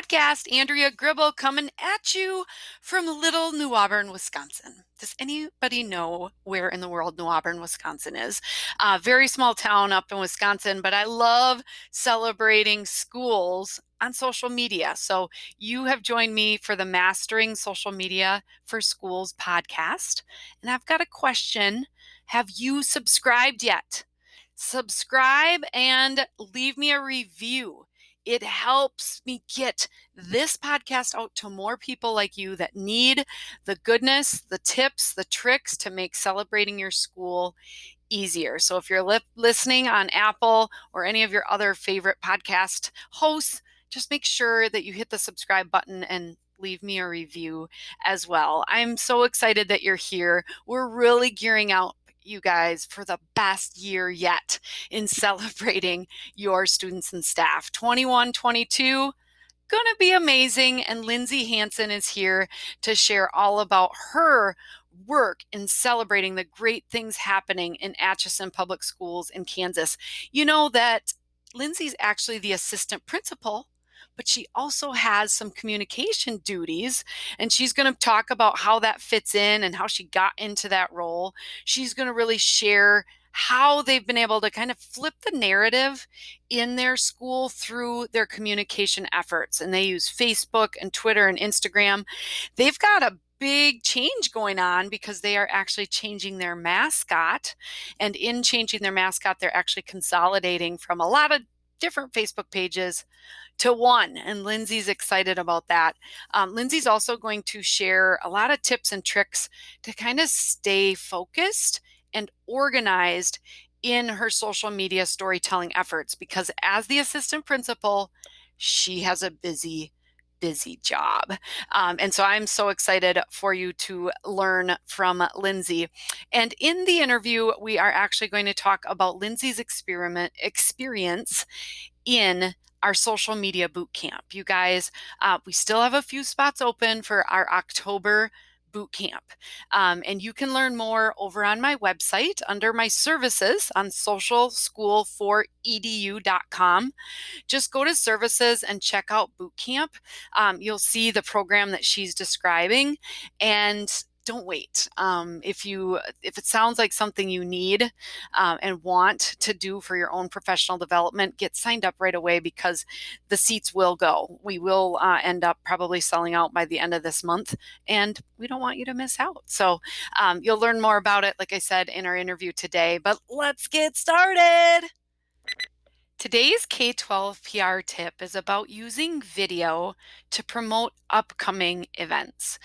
podcast. Andrea Gribble coming at you from Little New Auburn, Wisconsin. Does anybody know where in the world New Auburn, Wisconsin is? Very small town up in Wisconsin, but I love celebrating schools on social media. So you have joined me for the Mastering Social Media for Schools podcast. And I've got a question. Have you subscribed yet? Subscribe and leave me a review. It helps me get this podcast out to more people like you that need the goodness, the tips, the tricks to make celebrating your school easier. So if you're listening on Apple or any of your other favorite podcast hosts, just make sure that you hit the subscribe button and leave me a review as well. I'm so excited that you're here. We're really gearing out, you guys, for the best year yet in celebrating your students and staff. 21-22, gonna be amazing. And Lindsey Hansen is here to share all about her work in celebrating the great things happening in Atchison Public Schools in Kansas. You know that Lindsey's actually the assistant principal, but she also has some communication duties, and she's going to talk about how that fits in and how she got into that role. She's going to really share how they've been able to kind of flip the narrative in their school through their communication efforts. And they use Facebook and Twitter and Instagram. They've got a big change going on because they are actually changing their mascot. And in changing their mascot, they're actually consolidating from a lot of different Facebook pages to one. And Lindsey's excited about that. Lindsey's also going to share a lot of tips and tricks to kind of stay focused and organized in her social media storytelling efforts, because as the assistant principal, she has a busy job. And so I'm so excited for you to learn from Lindsey. And in the interview, we are actually going to talk about Lindsey's experience in our social media boot camp. You guys, we still have a few spots open for our October boot camp. And you can learn more over on my website under my services on socialschool4edu.com. Just go to services and check out boot camp. You'll see the program that she's describing, and don't wait. If it sounds like something you need and want to do for your own professional development, get signed up right away, because the seats will go. We will end up probably selling out by the end of this month, and we don't want you to miss out. So you'll learn more about it, like I said, in our interview today. But let's get started. Today's K-12 PR tip is about using video to promote upcoming events.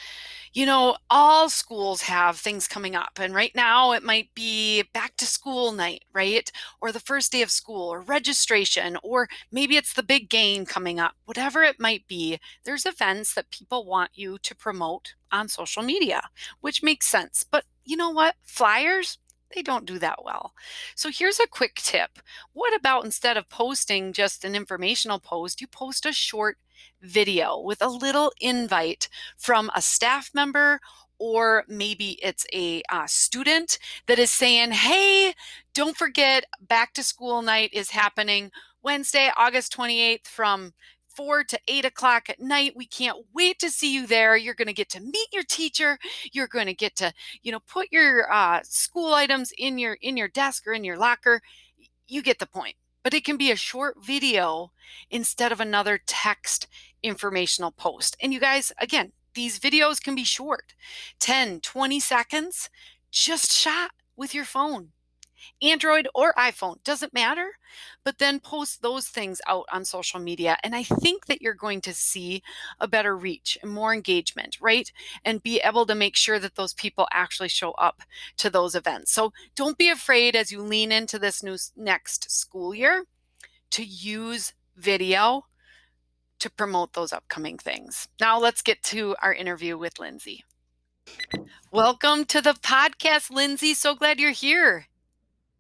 You know, all schools have things coming up, and right now it might be back to school night, right? Or the first day of school, or registration, or maybe it's the big game coming up. Whatever it might be, there's events that people want you to promote on social media, which makes sense. But you know what? Flyers, they don't do that well. So here's a quick tip. What about, instead of posting just an informational post, you post a short video with a little invite from a staff member, or maybe it's a student that is saying, hey, don't forget, back to school night is happening Wednesday, August 28th from 4 to 8 o'clock at night. We can't wait to see you there. You're going to get to meet your teacher. You're going to get to, put your school items in your desk or in your locker. You get the point. But it can be a short video instead of another text informational post. And you guys, again, these videos can be short, 10, 20 seconds, just shot with your phone. Android or iPhone, doesn't matter, but then post those things out on social media. And I think that you're going to see a better reach and more engagement, right? And be able to make sure that those people actually show up to those events. So don't be afraid, as you lean into this next school year, to use video to promote those upcoming things. Now let's get to our interview with Lindsey. Welcome to the podcast, Lindsey. So glad you're here.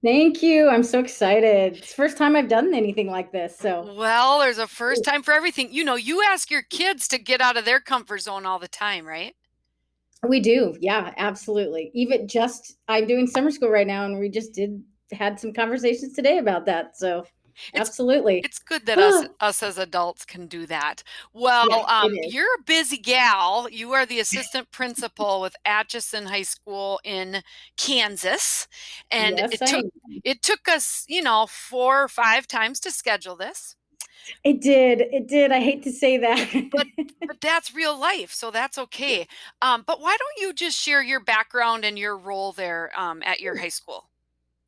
Thank you. I'm so excited. It's the first time I've done anything like this. So, well, there's a first time for everything. You ask your kids to get out of their comfort zone all the time, right? We do. Yeah, absolutely. I'm doing summer school right now, and we just had some conversations today about that. So It's Absolutely. it's good that us Oh, us as adults can do that. Well, yeah, it is. you're a busy gal. You are the assistant principal with Atchison High School in Kansas, and Yes, it I took am. it took us, 4 or 5 times to schedule this, It did. It did. I hate to say but that. but that's real life, so that's okay. But why don't you just share your background and your role there at your high school?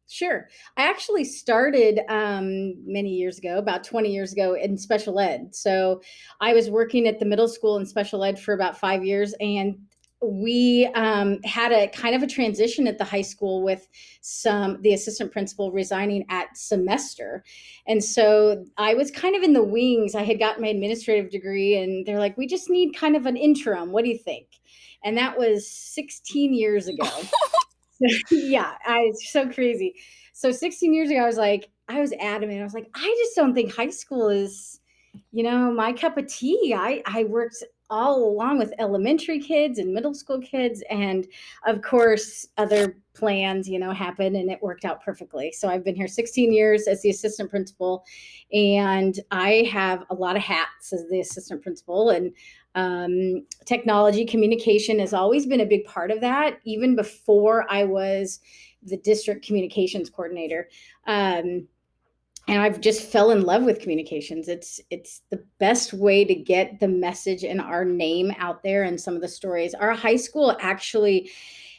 Sure. I actually started many years ago, about 20 years ago, in special ed. So I was working at the middle school in special ed for about 5 years. And we had a kind of a transition at the high school with the assistant principal resigning at semester. And so I was kind of in the wings. I had gotten my administrative degree, and they're like, we just need kind of an interim. What do you think? And that was 16 years ago. Yeah, it's so crazy. So 16 years ago, I was adamant. I was like, I just don't think high school is, my cup of tea. I worked all along with elementary kids and middle school kids. And of course, other plans, happened, and it worked out perfectly. So I've been here 16 years as the assistant principal, and I have a lot of hats as the assistant principal. And technology communication has always been a big part of that, even before I was the district communications coordinator. And I've just fell in love with communications. It's the best way to get the message and our name out there. And some of the stories, our high school actually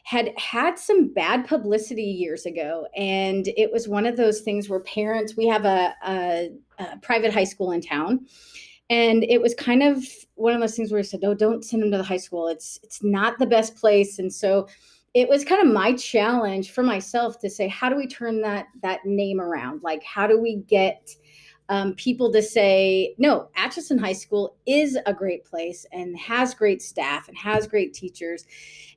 had some bad publicity years ago, and it was one of those things where parents, we have a private high school in town, and it was kind of one of those things where I said, "Oh, don't send them to the high school. It's not the best place." And so it was kind of my challenge for myself to say, how do we turn that name around? Like, how do we get people to say, no, Atchison High School is a great place and has great staff and has great teachers.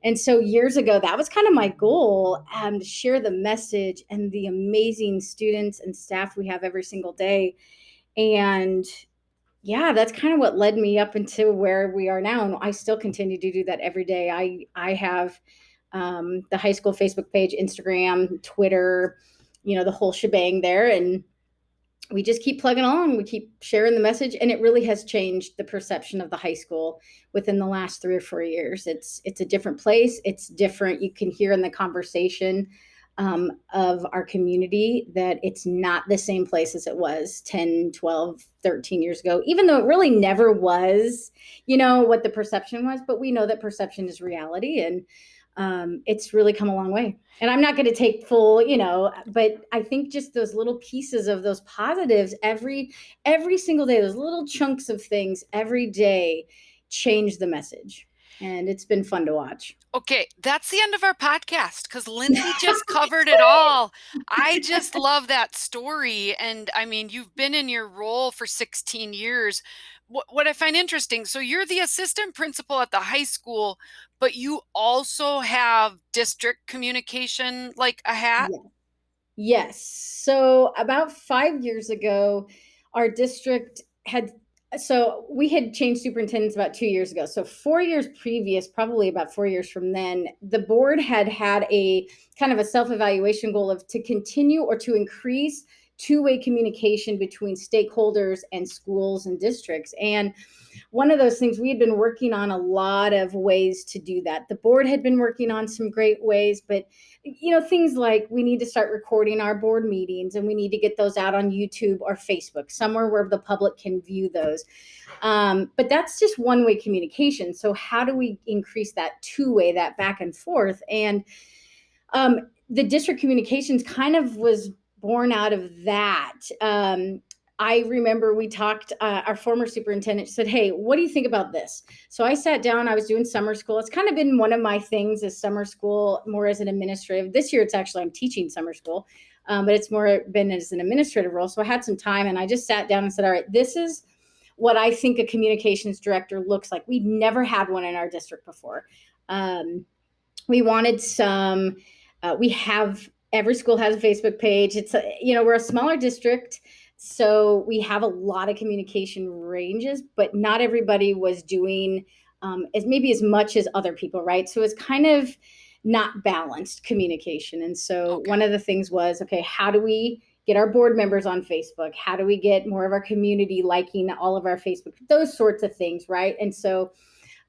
And so years ago, that was kind of my goal, to share the message and the amazing students and staff we have every single day. And yeah, that's kind of what led me up into where we are now, and I still continue to do that every day. I have the high school Facebook page, Instagram, Twitter, the whole shebang there, and we just keep plugging along. We keep sharing the message, and it really has changed the perception of the high school within the last 3 or 4 years. It's a different place. It's different. You can hear in the conversation of our community that it's not the same place as it was 10, 12, 13 years ago, even though it really never was, what the perception was. But we know that perception is reality, and it's really come a long way. And I'm not going to take full, but I think just those little pieces of those positives every single day, those little chunks of things every day change the message. And it's been fun to watch. Okay, that's the end of our podcast because Lindsay just covered it all. I just love that story. And I mean, you've been in your role for 16 years. What I find interesting, so you're the assistant principal at the high school, but you also have district communication like a hat? Yeah. Yes. So about 5 years ago, our district we had changed superintendents about 2 years ago. So 4 years previous, probably about 4 years from then, the board had a kind of a self-evaluation goal of to continue or to increase two-way communication between stakeholders and schools and districts. And one of those things, we had been working on a lot of ways to do that. The board had been working on some great ways, but things like we need to start recording our board meetings, and we need to get those out on YouTube or Facebook, somewhere where the public can view those. But that's just one-way communication. So how do we increase that two-way, that back and forth? And the district communications kind of was born out of that. I remember we talked, our former superintendent said, "Hey, what do you think about this?" So I sat down, I was doing summer school. It's kind of been one of my things as summer school, more as an administrative. This year, I'm teaching summer school, but it's more been as an administrative role. So I had some time, and I just sat down and said, all right, this is what I think a communications director looks like. We'd never had one in our district before. We wanted some, we have, every school has a Facebook page. We're a smaller district, so we have a lot of communication ranges, but not everybody was doing as much as other people, right? So it's kind of not balanced communication. And so Okay. one of the things was, okay, how do we get our board members on Facebook? How do we get more of our community liking all of our Facebook? Those sorts of things, right? And so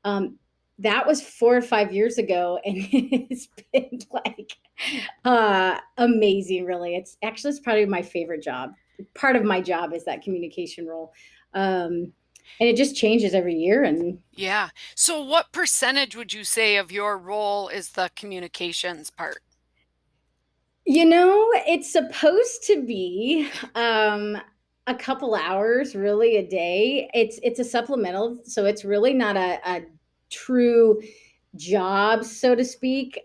um, that was 4 or 5 years ago, and it's been like amazing. Really, it's probably my favorite job. Part of my job is that communication role, and it just changes every year. And Yeah. So what percentage would you say of your role is the communications part? It's supposed to be a couple hours, really, a day. It's a supplemental, so it's really not a true job, so to speak.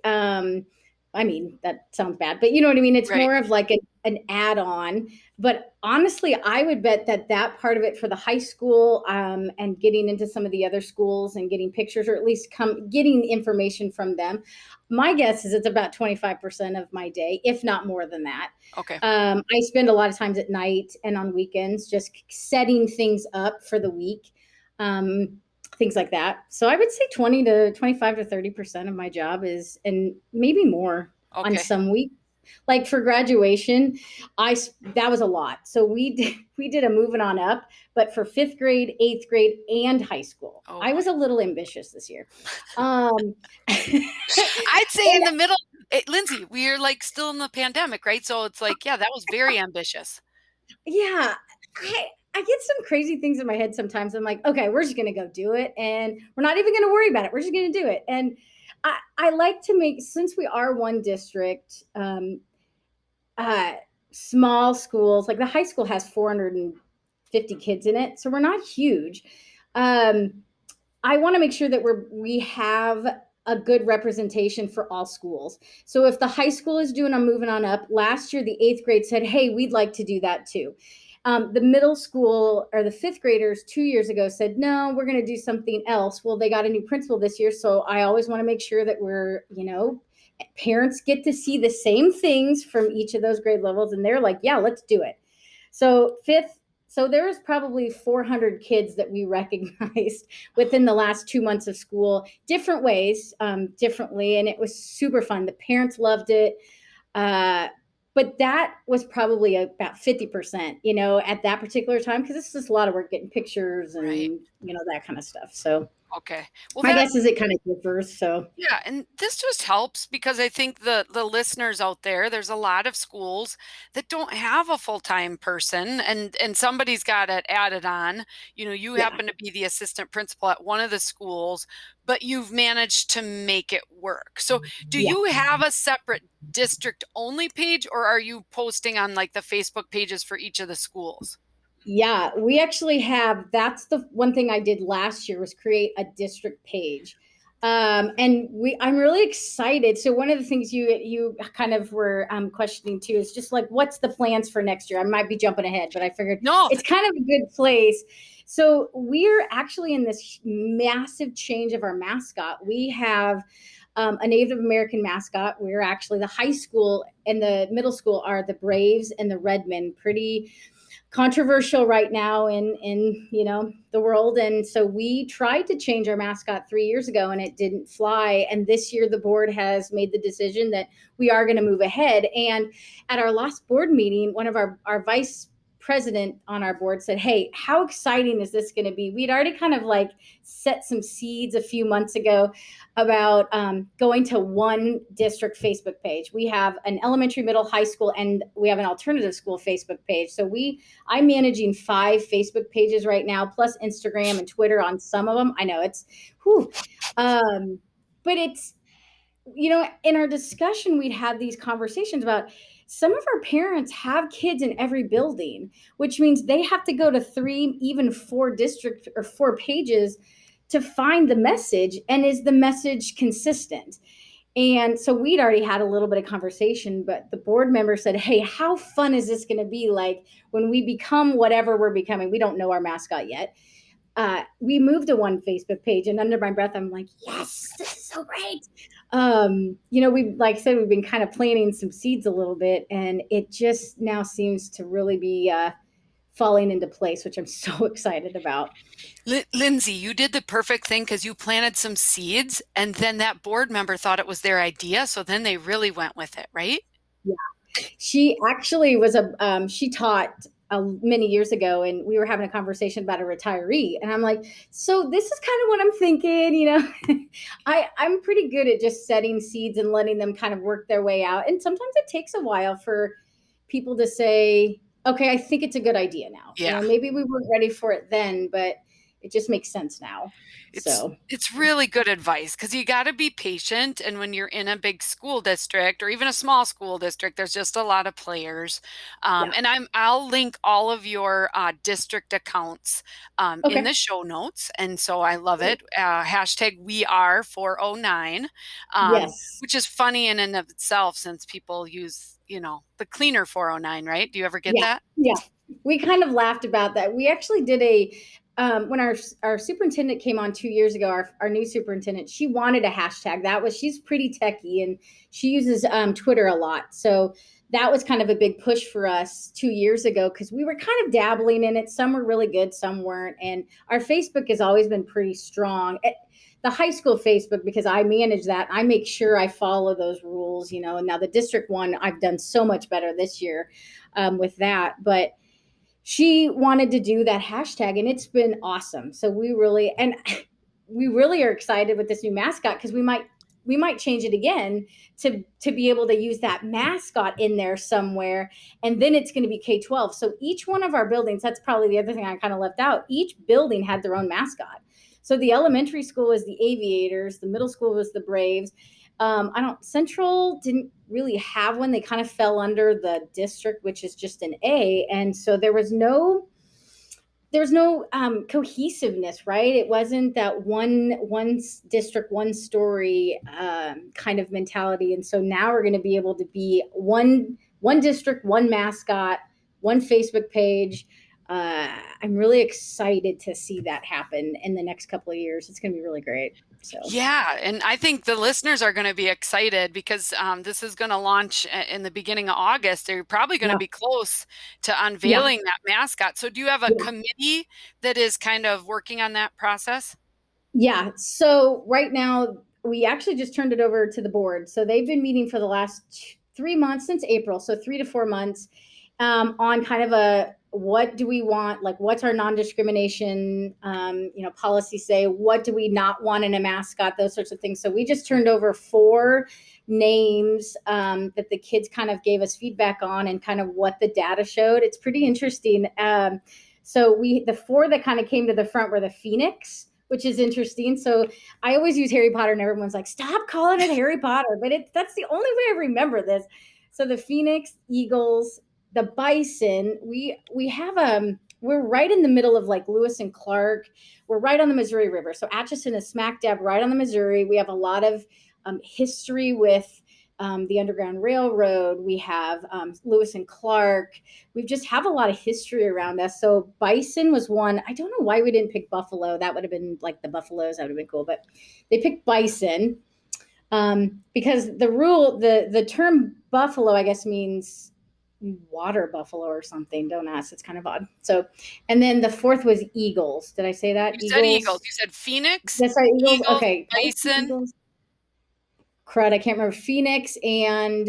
I mean, that sounds bad, but you know what I mean? It's Right. more of like an add on. But honestly, I would bet that part of it for the high school, and getting into some of the other schools and getting pictures, or at least getting information from them, my guess is it's about 25% of my day, if not more than that. Okay. I spend a lot of times at night and on weekends just setting things up for the week. Things like that. So I would say 20 to 25 to 30% of my job is, and maybe more on Okay. some weeks. Like for graduation, I that was a lot. So we did a moving on up, but for fifth grade, eighth grade, and high school. Oh I boy. was a little ambitious this year. Um, I'd say in the middle, Lindsay, we're like still in the pandemic, right? So it's like, yeah, that was very ambitious. Yeah, I get some crazy things in my head sometimes. I'm like, okay, we're just gonna go do it, and we're not even gonna worry about it. We're just gonna do it. And I like to make, since we are one district, uh, small schools, like the high school has 450 kids in it, so we're not huge. Um, I want to make sure that we have a good representation for all schools. So if the high school is doing a moving on up, last year the eighth grade said, "Hey, we'd like to do that too." The middle school, or the fifth graders, 2 years ago said, "No, we're going to do something else." Well, they got a new principal this year, so I always want to make sure that parents get to see the same things from each of those grade levels, and they're like, "Yeah, let's do it." So there was probably 400 kids that we recognized within the last 2 months of school, different ways, differently, and it was super fun. The parents loved it, uh, but that was probably about 50%, at that particular time, because it's just a lot of work getting pictures Right. and that kind of stuff. So Okay. Well, my that guess is it kind of differs. So Yeah, and this just helps because I think the listeners out there, there's a lot of schools that don't have a full-time person and somebody's got it added on. You know, you yeah, happen to be the assistant principal at one of the schools, but you've managed to make it work. So, do yeah. you have a separate district only page or are you posting on like the Facebook pages for each of the schools? Yeah, we actually have. That's the one thing I did last year, was create a district page, and I'm really excited. So one of the things you kind of were questioning too is just like, what's the plans for next year? I might be jumping ahead, but I figured No. it's kind of a good place. So we're actually in this massive change of our mascot. We have a Native American mascot. We're actually, the high school and the middle school are the Braves and the Redmen. Pretty controversial right now in the world, and so we tried to change our mascot 3 years ago and it didn't fly, and this year the board has made the decision that we are going to move ahead. And at our last board meeting, one of our vice president on our board said, "Hey, how exciting is this going to be?" We'd already kind of like set some seeds a few months ago about going to one district Facebook page. We have an elementary, middle, high school, and we have an alternative school Facebook page. So I'm managing 5 Facebook pages right now, plus Instagram and Twitter on some of them. I know it's, whew. But it's, in our discussion, we'd had these conversations about some of our parents have kids in every building, which means they have to go to 3, even 4 district or 4 pages to find the message. And is the message consistent? And so we'd already had a little bit of conversation, but the board member said, "Hey, how fun is this going to be like when we become whatever we're becoming?" We don't know our mascot yet. We moved to one Facebook page, and under my breath, I'm like, "Yes, this is so great." We, like I said, we've been kind of planting some seeds a little bit, and it just now seems to really be falling into place, which I'm so excited about. Lindsay, you did the perfect thing because you planted some seeds and then that board member thought it was their idea. So then they really went with it, right? Yeah. She actually she taught many years ago, and we were having a conversation about a retiree. And I'm like, so this is kind of what I'm thinking, I'm pretty good at just setting seeds and letting them kind of work their way out. And sometimes it takes a while for people to say, okay, I think it's a good idea now. Yeah. Maybe we weren't ready for it then, but it just makes sense now. It's So, it's really good advice because you got to be patient. And when you're in a big school district or even a small school district, there's just a lot of players. yeah. And I'll link all of your district accounts in Okay. the show notes. And so I love Great. it. Hashtag we are 409, Yes. which is funny in and of itself since people use, the cleaner 409, right? Do you ever get Yeah, that? yeah. We kind of laughed about that. We actually did when our superintendent came on 2 years ago, our new superintendent, she wanted a hashtag. She's pretty techy, and she uses Twitter a lot. So that was kind of a big push for us 2 years ago because we were kind of dabbling in it. Some were really good, some weren't. And our Facebook has always been pretty strong. The high school Facebook, because I manage that, I make sure I follow those rules, And now the district one, I've done so much better this year with that. But she wanted to do that hashtag, and it's been awesome. So we really are excited with this new mascot because we might change it again to be able to use that mascot in there somewhere, and then it's going to be K-12. So each one of our buildings, that's probably the other thing I kind of left out, each building had their own mascot. So the elementary school was the Aviators, the middle school was the Braves. I don't Central didn't really have one. They kind of fell under the district, which is just an A, and so there's no cohesiveness, right? It wasn't that one district, one story kind of mentality. And so now we're going to be able to be one district, one mascot, one Facebook page. I'm really excited to see that happen in the next couple of years. It's going to be really great. So Yeah, and I think the listeners are going to be excited because this is going to launch in the beginning of August. They're probably going to yeah, be close to yeah, unveiling that mascot. So, do you have a yeah. committee that is kind of working on that process? Yeah. So right now, we actually just turned it over to the board. So they've been meeting for the last 3 months since April. So 3 to 4 months on kind of a what do we want? Like, what's our non-discrimination, policy say? What do we not want in a mascot? Those sorts of things. So we just turned over 4 names that the kids kind of gave us feedback on and kind of what the data showed. It's pretty interesting. So the 4 that kind of came to the front were the Phoenix, which is interesting. So I always use Harry Potter, and everyone's like, "Stop calling it Harry Potter," but that's the only way I remember this. So the Phoenix, Eagles, the Bison. We have we're right in the middle of like Lewis and Clark. We're right on the Missouri River. So Atchison is smack dab right on the Missouri. We have a lot of history with the Underground Railroad. We have Lewis and Clark. We just have a lot of history around us. So Bison was one. I don't know why we didn't pick Buffalo. That would have been like the Buffaloes. That would have been cool. But they picked Bison because the term buffalo, I guess, means water buffalo or something. Don't ask. It's kind of odd. So, and then the fourth was Eagles. Did I say that? You said Eagles. Eagles. You said Phoenix, That's right. Eagles. Eagles, Okay. Bison. Eagles. Crud, I can't remember. Phoenix and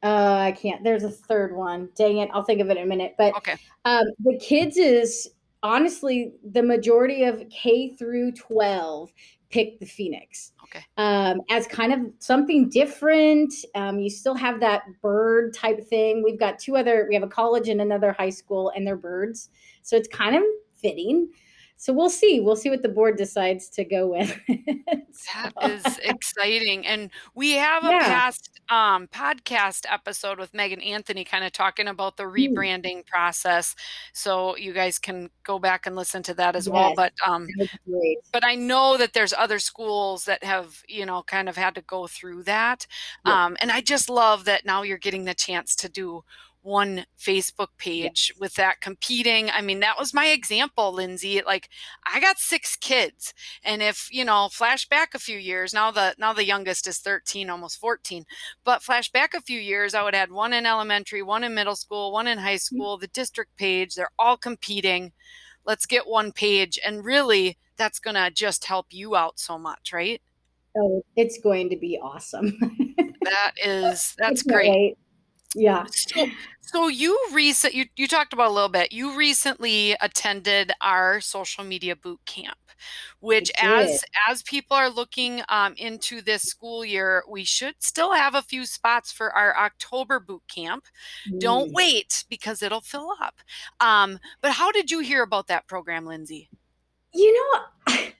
I can't. There's a third one. Dang it, I'll think of it in a minute. But Okay. the kids is honestly the majority of K through 12 pick the Phoenix Okay. as kind of something different. You still have that bird type thing. We've got we have a college and another high school, and they're birds, so it's kind of fitting. So we'll see. We'll see what the board decides to go with. That So, is exciting. And we have a yeah. past podcast episode with Megan Anthony kind of talking about the Hmm. rebranding process. So you guys can go back and listen to that as well. Yes, But that was great. I know that there's other schools that have, kind of had to go through that. Yeah. And I just love that now you're getting the chance to do one Facebook page Yes. with that competing. I mean, that was my example, Lindsey. Like, I got 6 kids, and if flash back a few years, now the youngest is 13, almost 14. But flash back a few years, I would have had one in elementary, one in middle school, one in high school. The district page, they're all competing. Let's get one page. And really, that's going to just help you out so much, right? So it's going to be awesome. That's I can't great. wait. Yeah, So you talked about a little bit. You recently attended our social media boot camp, I which did. as people are looking into this school year, we should still have a few spots for our October boot camp. Don't Mm. wait because it'll fill up. But how did you hear about that program, Lindsay? You know,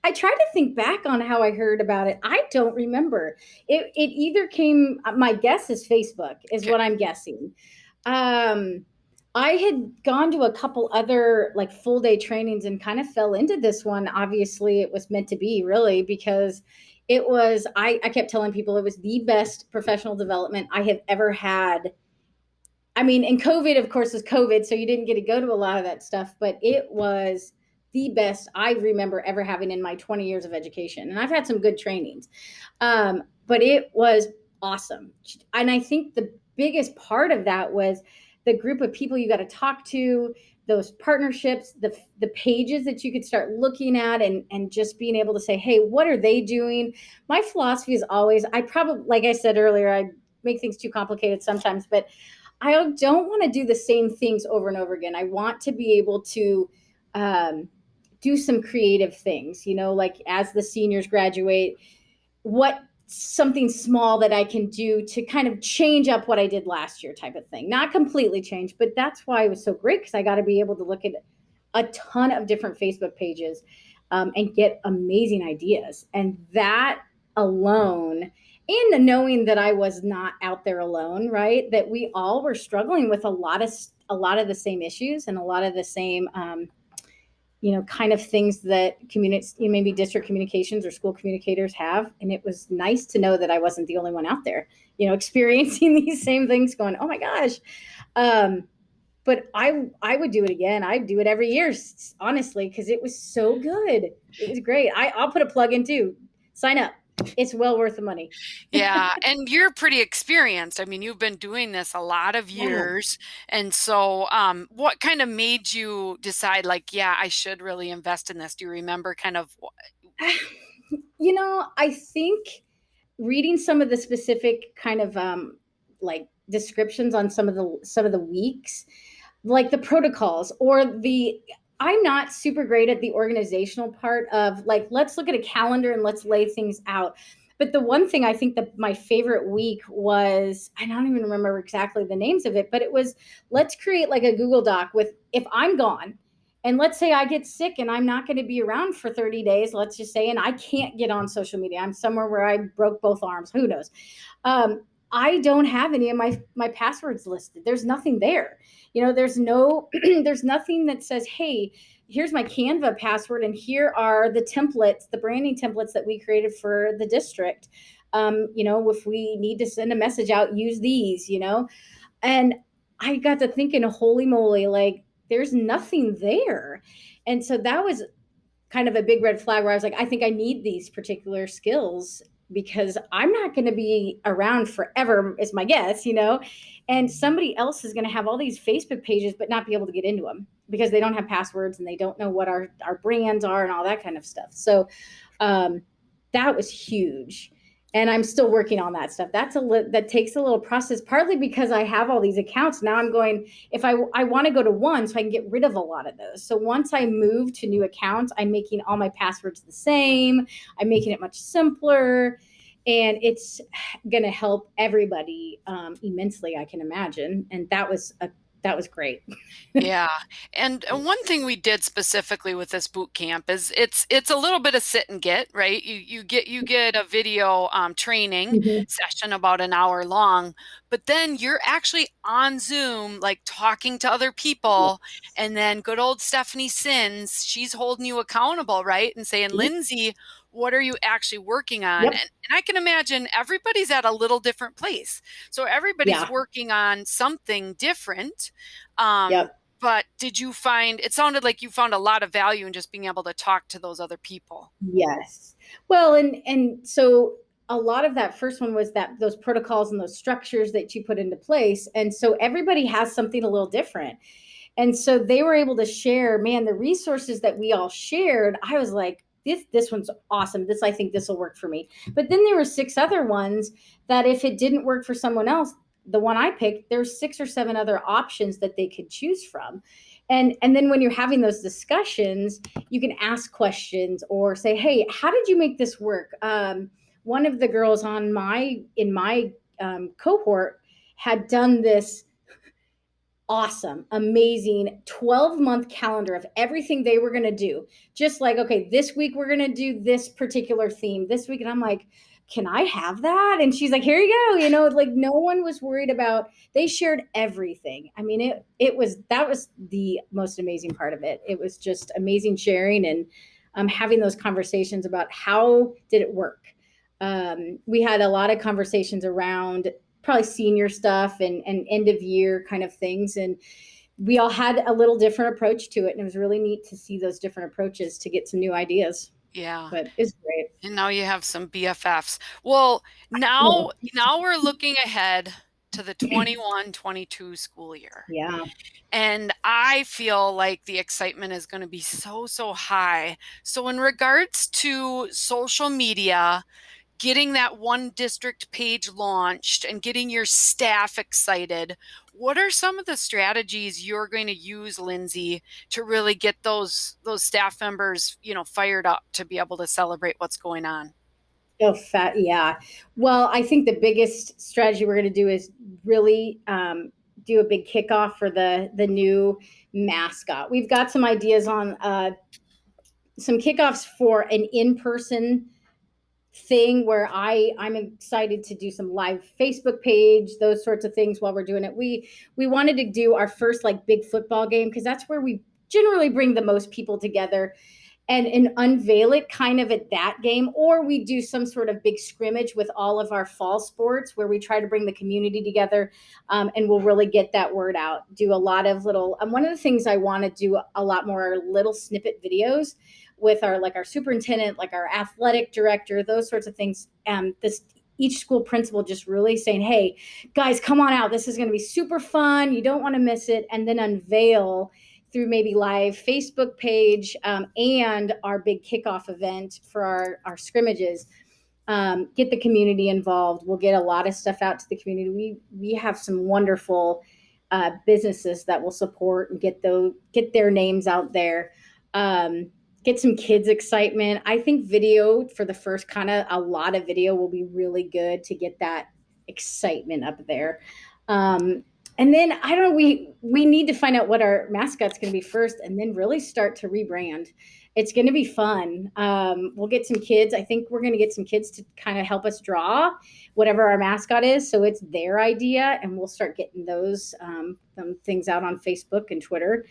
I tried to think back on how I heard about it. I don't remember. It either came, my guess is Facebook, is Okay. what I'm guessing. Um, I had gone to a couple other like full day trainings and kind of fell into this one. Obviously, it was meant to be, really, because I kept telling people it was the best professional development I have ever had. I mean, and COVID, of course, was COVID, so you didn't get to go to a lot of that stuff, but it was the best I remember ever having in my 20 years of education. And I've had some good trainings, but it was awesome. And I think the biggest part of that was the group of people you got to talk to, those partnerships, the pages that you could start looking at, and just being able to say, hey, what are they doing? My philosophy is always, I probably, like I said earlier, I make things too complicated sometimes, but I don't want to do the same things over and over again. I want to be able to um, do some creative things, like as the seniors graduate, what something small that I can do to kind of change up what I did last year, type of thing. Not completely change, but that's why it was so great, because I got to be able to look at a ton of different Facebook pages, and get amazing ideas. And that alone, and knowing that I was not out there alone, right? That we all were struggling with a lot of the same issues and a lot of the same kind of things that maybe district communications or school communicators have. And it was nice to know that I wasn't the only one out there, experiencing these same things, going, oh my gosh. Um, but I would do it again. I'd do it every year, honestly, because it was so good. It was great. I'll put a plug in too. Sign up. It's well worth the money. Yeah, and you're pretty experienced. I mean, you've been doing this a lot of Yeah. years. And so, what kind of made you decide, like, yeah, I should really invest in this? Do you remember kind of? I think reading some of the specific kind of like descriptions on some of the weeks, like the protocols, or the I'm not super great at the organizational part of, like, let's look at a calendar and let's lay things out. But the one thing I think that my favorite week was, I don't even remember exactly the names of it, but it was, let's create like a Google Doc with, if I'm gone, and let's say I get sick and I'm not going to be around for 30 days, let's just say, and I can't get on social media. I'm somewhere where I broke both arms, who knows. I don't have any of my passwords listed. There's nothing there. There's no there's nothing that says, hey, here's my Canva password and here are the templates, the branding templates that we created for the district. If we need to send a message out, use these. And I got to thinking, holy moly, like, there's nothing there. And so that was kind of a big red flag, where I was like, I think I need these particular skills, because I'm not going to be around forever, is my guess. And somebody else is going to have all these Facebook pages but not be able to get into them because they don't have passwords and they don't know what our brands are and all that kind of stuff. So um, that was huge. And I'm still working on that stuff. That takes a little process, partly because I have all these accounts. Now I'm going, if I want to go to one, so I can get rid of a lot of those. So once I move to new accounts, I'm making all my passwords the same. I'm making it much simpler. And it's going to help everybody immensely, I can imagine. And that was great. Yeah. And one thing we did specifically with this boot camp is it's a little bit of sit and get, right? You get a video training Mhm. session about an hour long, but then you're actually on Zoom, like talking to other people, Yes. and then good old Stephanie Sins, she's holding you accountable, right? And saying, Lindsay, what are you actually working on? Yep. And I can imagine everybody's at a little different place. So everybody's Yeah. working on something different. Um, Yep. but did you find it sounded like you found a lot of value in just being able to talk to those other people? Yes. Well, and so a lot of that first one was that those protocols and those structures that you put into place. And so everybody has something a little different. And so they were able to share, man, the resources that we all shared. I was like, this one's awesome. I think this will work for me. But then there were 6 other ones that if it didn't work for someone else, the one I picked, there's 6 or 7 other options that they could choose from. And then when you're having those discussions, you can ask questions or say, hey, how did you make this work? One of the girls on my in my cohort had done this awesome, amazing 12-month calendar of everything they were going to do. Just like, okay, this week we're going to do this particular theme this week. And I'm like, can I have that? And she's like, here you go. Like no one was worried about, they shared everything. I mean, that was the most amazing part of it. It was just amazing sharing and having those conversations about how did it work. We had a lot of conversations around probably senior stuff and end of year kind of things. And we all had a little different approach to it. And it was really neat to see those different approaches to get some new ideas. Yeah. But it's great. And now you have some BFFs. Well, now we're looking ahead to the 21-22 school year. Yeah. And I feel like the excitement is going to be so high. So in regards to social media, getting that one district page launched and getting your staff excited, what are some of the strategies you're going to use, Lindsey, to really get those staff members, fired up to be able to celebrate what's going on? Oh, fat. Yeah. Well, I think the biggest strategy we're going to do is really do a big kickoff for the new mascot. We've got some ideas on some kickoffs for an in-person thing where I'm excited to do some live Facebook page, those sorts of things while we're doing it. We wanted to do our first like big football game because that's where we generally bring the most people together and unveil it kind of at that game, or we do some sort of big scrimmage with all of our fall sports where we try to bring the community together, and we'll really get that word out. Do a lot of little one of the things I want to do a lot more are little snippet videos with our superintendent, like our athletic director, those sorts of things. This each school principal just really saying, hey guys, come on out, this is going to be super fun, you don't want to miss it, and then unveil through maybe live Facebook page, and our big kickoff event for our scrimmages. Get the community involved. We'll get a lot of stuff out to the community. We have some wonderful businesses that will support and get their names out there. Get some kids excitement. I think video for the first a lot of video will be really good to get that excitement up there. And then I don't know, we need to find out what our mascot's going to be first, and then really start to rebrand. It's going to be fun. We'll get some kids. I think we're going to get some kids to kind of help us draw whatever our mascot is, so it's their idea, and we'll start getting those things out on Facebook and Twitter,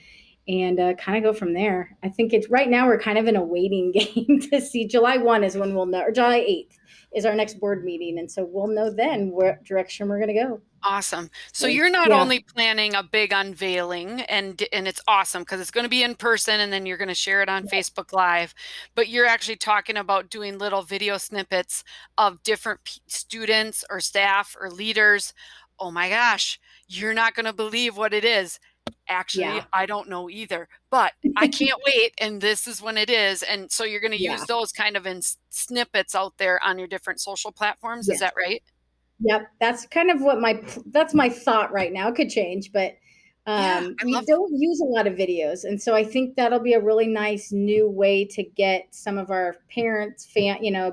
and kind of go from there. I think it's right now we're kind of in a waiting game to see. July 1 is when we'll know, or July 8th is our next board meeting, and so we'll know then what direction we're going to go. Awesome. So So, you're not yeah, only planning a big unveiling and it's awesome because it's going to be in person and then you're going to share it on Facebook Live, but you're actually talking about doing little video snippets of different students or staff or leaders. Oh my gosh, you're not going to believe what it is. Actually, yeah, I don't know either, but I can't wait. And this is when it is. And so you're going to yeah, use those kind of in snippets out there on your different social platforms. Is yes. that right? Yep, that's kind of that's my thought right now. It could change, but Yeah, I we love it. don't use a lot of videos, and so I think that'll be a really nice new way to get some of our parents,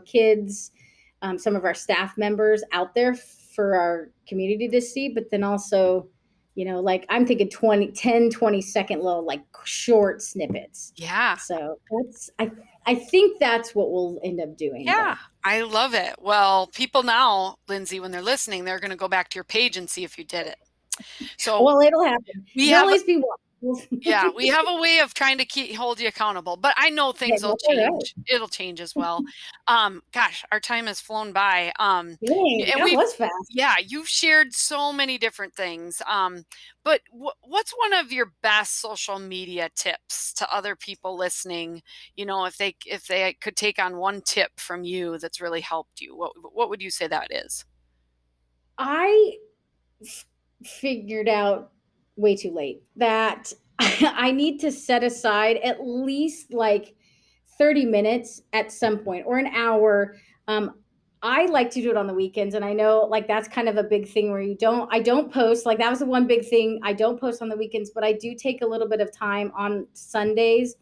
kids, some of our staff members out there for our community to see. But then also, like I'm thinking 20 second little like short snippets. Yeah. So I think that's what we'll end up doing. Yeah, But I love it. Well, people now, Lindsey, when they're listening, they're going to go back to your page and see if you did it. So well, it'll happen. we You'll have, always be watching. yeah, we have a way of trying to hold you accountable, but I know Yeah, things will that's all right. change. It'll change as well. Gosh, our time has flown by. Dang, And that we've, was fast. yeah, you've shared so many different things. But what's one of your best social media tips to other people listening? If they could take on one tip from you that's really helped you, what would you say that is? I figured out way too late that I need to set aside at least like 30 minutes at some point or an hour. Um, I like to do it on the weekends, and I know like that's kind of a big thing where I don't post. Like that was the one big thing. I don't post on the weekends, but I do take a little bit of time on Sundays.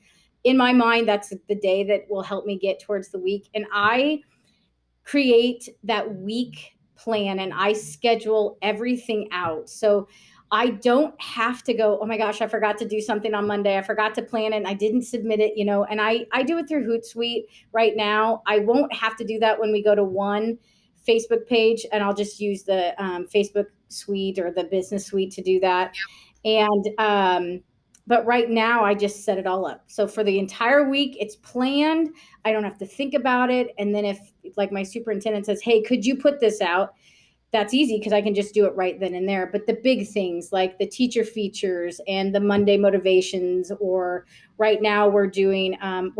In my mind, that's the day that will help me get towards the week. And I create that week plan and I schedule everything out. So I don't have to go, oh my gosh, I forgot to do something on Monday. I forgot to plan it and I didn't submit it, and I do it through Hootsuite right now. I won't have to do that when we go to one Facebook page, and I'll just use the Facebook suite or the business suite to do that. And but right now I just set it all up. So for the entire week, it's planned. I don't have to think about it. And then if like my superintendent says, "Hey, could you put this out?" That's easy because I can just do it right then and there. But the big things like the teacher features and the Monday motivations, or right now we're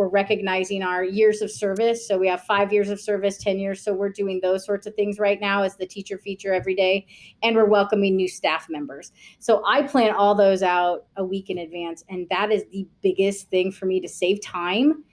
recognizing our years of service. So we have 5 years of service, 10 years. So we're doing those sorts of things right now as the teacher feature every day. And we're welcoming new staff members. So I plan all those out a week in advance. And that is the biggest thing for me to save time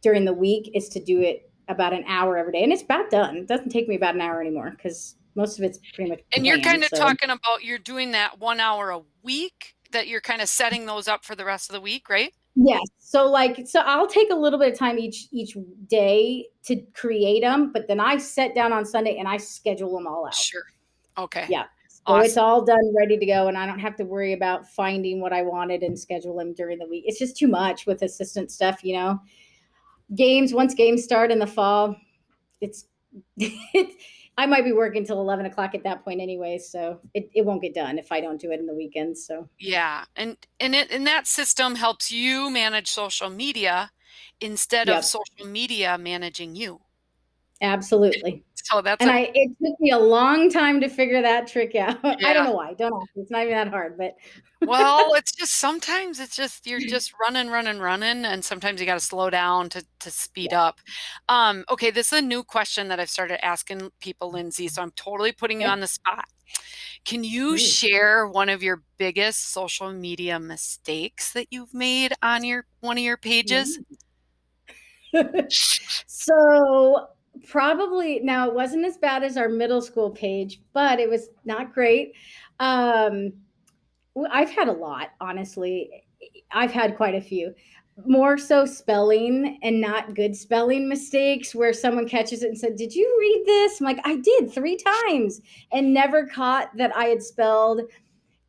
during the week, is to do it about an hour every day. And it's about done. It doesn't take me about an hour anymore because most of it's pretty much And you're planned. kind of So talking about you're doing that 1 hour a week, that you're kind of setting those up for the rest of the week, right? yes. So I'll take a little bit of time each day to create them, but then I sit down on Sunday and I schedule them all out. Sure. Okay. Yeah. So it's Awesome. all done, ready to go, and I don't have to worry about finding what I wanted and schedule them during the week. It's just too much with assistant stuff. Games, once games start in the fall, it's it's I might be working till 11 o'clock at that point anyway, so it won't get done if I don't do it in the weekends. So Yeah. And that system helps you manage social media instead of yep, social media managing you. absolutely. So that's And a it took me a long time to figure that trick out. I don't yeah. know why. Don't ask me. It's not even that hard, but Well, it's just sometimes it's just you're just running, running, running, and sometimes you got to slow down to speed yeah. up. Okay, this is a new question that I've started asking people, Lindsay. So I'm totally putting you Okay. on the spot. Can you Ooh. share one of your biggest social media mistakes that you've made on your one of your pages? So probably now it wasn't as bad as our middle school page, but it was not great. Um, I've had a lot, honestly. I've had quite a few. More so spelling and not good spelling mistakes where someone catches it and said, "Did you read this?" I'm like, "I did 3 times," and never caught that I had spelled,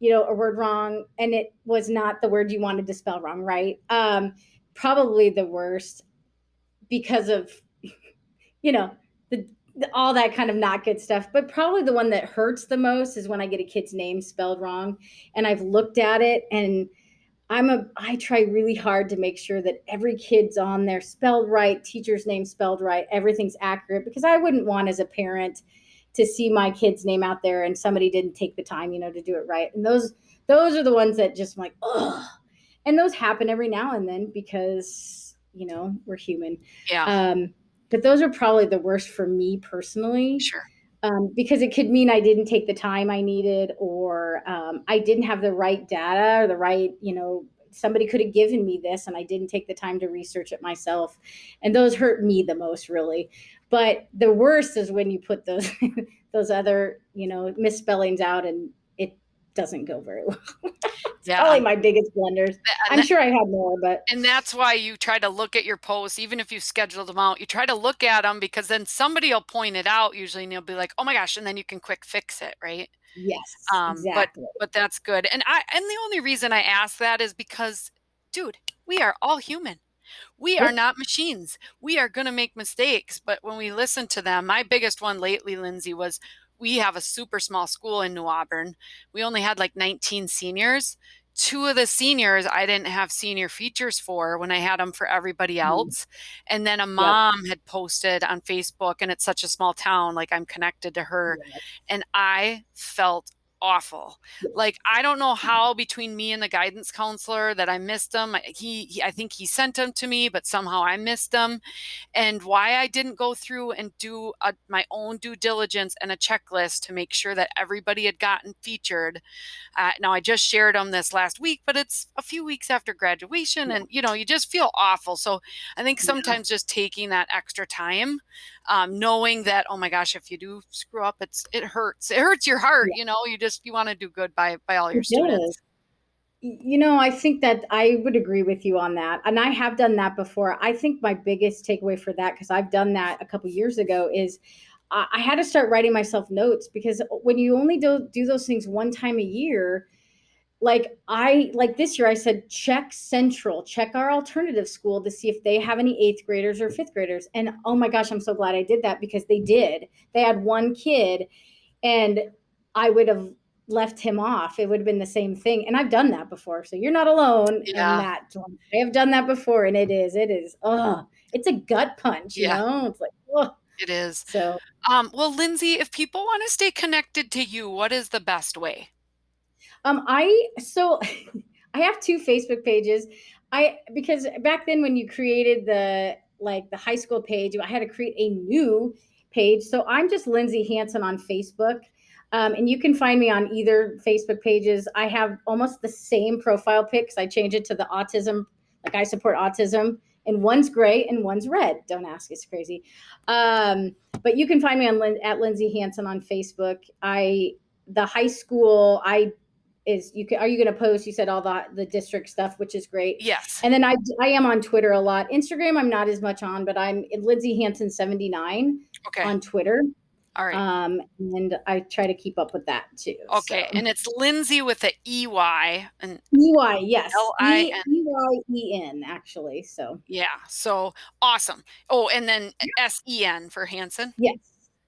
a word wrong, and it was not the word you wanted to spell wrong, right? Probably the worst because of, you know, all that kind of not good stuff. But probably the one that hurts the most is when I get a kid's name spelled wrong and I've looked at it, and I try really hard to make sure that every kid's on there spelled right, teacher's name spelled right, everything's accurate, because I wouldn't want as a parent to see my kid's name out there and somebody didn't take the time, to do it right. And those are the ones that just I'm like, oh. And those happen every now and then because, we're human. Yeah, Um, but those are probably the worst for me personally, sure. because it could mean I didn't take the time I needed, or I didn't have the right data or the right, somebody could have given me this and I didn't take the time to research it myself. And those hurt me the most, really. But the worst is when you put those those other, misspellings out and it doesn't go very well. It's Yeah. probably my biggest blunders. And I'm sure I had more, but And that's why you try to look at your posts, even if you scheduled them out, you try to look at them because then somebody will point it out usually and you'll be like, oh my gosh, and then you can quick fix it, right? yes, But exactly. that's good. And the only reason I ask that is because, dude, we are all human. We are Yep. not machines. We are going to make mistakes. But when we listen to them, my biggest one lately, Lindsay, was we have a super small school in New Auburn. We only had like 19 seniors. Two of the seniors I didn't have senior features for when I had them for everybody Mm, else. And then a yep. mom had posted on Facebook, and it's such a small town, like I'm connected to her. Yes. And I felt awful. Yes. Like I don't know how between me and the guidance counselor that I missed him. I think he sent him to me, but somehow I missed him. And why I didn't go through and do my own due diligence and a checklist to make sure that everybody had gotten featured. Now I just shared them this last week, but it's a few weeks after graduation, Yeah. and you just feel awful. So I think Yeah. sometimes just taking that extra time knowing that, oh my gosh, if you do screw up, it hurts. It hurts your heart. Yeah, You want to do good by all your it does. students. I think that I would agree with you on that. And I have done that before. I think my biggest takeaway for that, because I've done that a couple years ago, is I had to start writing myself notes, because when you only do those things one time a year, like this year I said, check Central, check our alternative school to see if they have any eighth graders or fifth graders. And oh my gosh, I'm so glad I did that, because they did. They had one kid, and I would have left him off. It would have been the same thing. And I've done that before. So you're not alone in Yeah, that. I have done that before, and it's a gut punch, yeah, It's like, oh. it is. So Well, Lindsay, if people want to stay connected to you, what is the best way? so I have two Facebook pages. Because back then when you created the high school page, I had to create a new page. So I'm just Lindsey Hansen on Facebook. And you can find me on either Facebook pages. I have almost the same profile pics. I change it to the autism, like I support autism, and one's gray and one's red. Don't ask, it's crazy. But you can find me at Lindsey Hansen on Facebook. The high school, are you going to post, you said, all the district stuff, which is great. Yes. And then I am on Twitter a lot. Instagram I'm not as much on, but I'm Lindsey Hansen 79 Okay. on Twitter. All right. And I try to keep up with that too. So Okay. And it's Lindsay with a EY and EY, yes, LIN. EYEN actually. So Yeah. So awesome. Oh, and then SEN for Hanson. yes,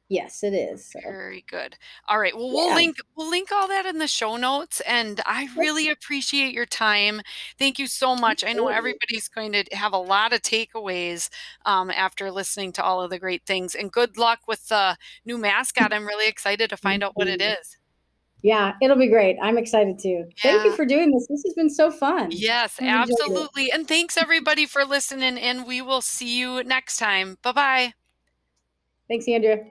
yes, it is. So Very good. All right. Well, we'll yeah, link all that in the show notes, and I really appreciate your time. Thank you so much. I know absolutely. everybody's going to have a lot of takeaways after listening to all of the great things. And good luck with the new mascot. I'm really excited to find Thank out what it you. is. Yeah, it'll be great. I'm excited too. Thank you Yeah. for doing this. This has been so fun. Yes, I've enjoyed it. absolutely. And thanks everybody for listening, and we will see you next time. Bye bye. Thanks, Andrea.